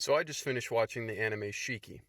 So I just finished watching the anime Shiki.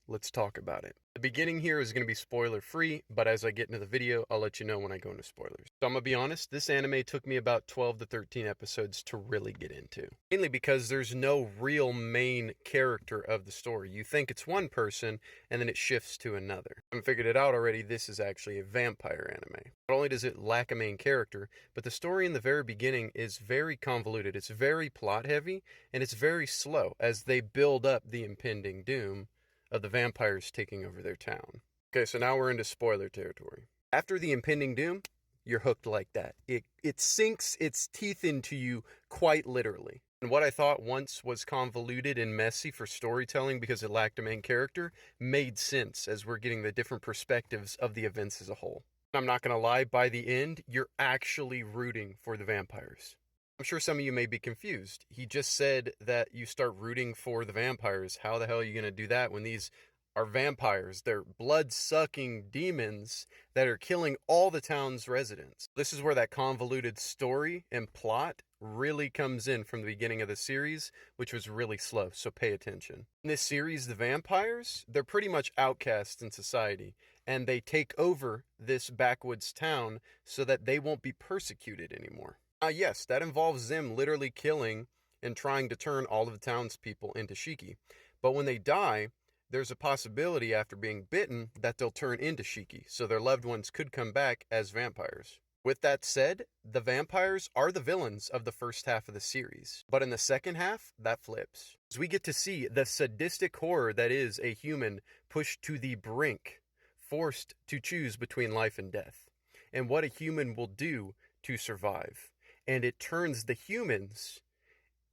Let's talk about it. The beginning here is going to be spoiler free, but as I get into the video, I'll let you know when I go into spoilers. So I'm going to be honest, this anime took me about 12 to 13 episodes to really get into. Mainly because there's no real main character of the story. You think it's one person, and then it shifts to another. I figured it out already, this is actually a vampire anime. Not only does it lack a main character, but the story in the very beginning is very convoluted. It's very plot heavy, and it's very slow as they build up the impending doom of the vampires taking over their town. Okay, so now we're into spoiler territory. After the impending doom, you're hooked like that. It sinks its teeth into you quite literally. And what I thought once was convoluted and messy for storytelling because it lacked a main character made sense as we're getting the different perspectives of the events as a whole. I'm not going to lie, by the end, you're actually rooting for the vampires. I'm sure some of you may be confused. He just said that you start rooting for the vampires. How the hell are you going to do that when these are vampires? They're blood-sucking demons that are killing all the town's residents. This is where that convoluted story and plot really comes in from the beginning of the series, which was really slow, so pay attention. In this series, the vampires, they're pretty much outcasts in society, and they take over this backwoods town so that they won't be persecuted anymore. Yes, that involves them literally killing and trying to turn all of the townspeople into Shiki. But when they die, there's a possibility after being bitten that they'll turn into Shiki, so their loved ones could come back as vampires. With that said, the vampires are the villains of the first half of the series. But in the second half, that flips. As we get to see the sadistic horror that is a human pushed to the brink, forced to choose between life and death, and what a human will do to survive. And it turns the humans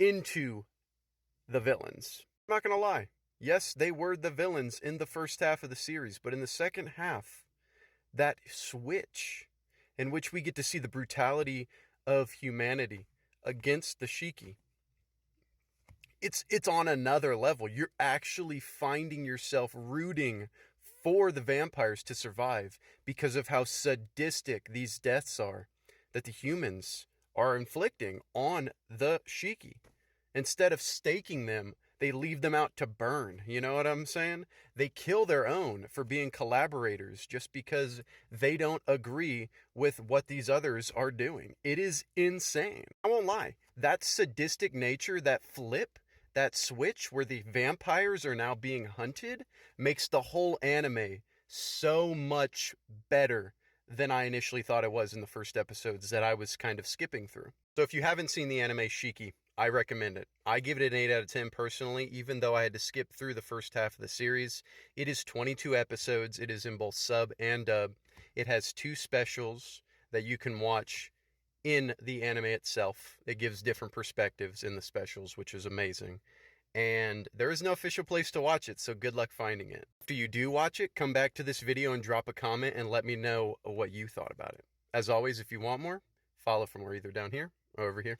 into the villains. I'm not going to lie. Yes, they were the villains in the first half of the series, but in the second half, that switch in which we get to see the brutality of humanity against the Shiki, it's on another level. You're actually finding yourself rooting for the vampires to survive because of how sadistic these deaths are that the humans are inflicting on the Shiki. Instead of staking them, they leave them out to burn. You know what I'm saying? They kill their own for being collaborators just because they don't agree with what these others are doing. It is insane. I won't lie. That sadistic nature, that flip, that switch where the vampires are now being hunted makes the whole anime so much better than I initially thought it was in the first episodes that I was kind of skipping through. So if you haven't seen the anime Shiki, I recommend it. I give it an 8 out of 10 personally, even though I had to skip through the first half of the series. It is 22 episodes. It is in both sub and dub. It has 2 specials that you can watch in the anime itself. It gives different perspectives in the specials, which is amazing. And there is no official place to watch it, so good luck finding it. After you do watch it, come back to this video and drop a comment and let me know what you thought about it. As always, if you want more, follow for more either down here or over here.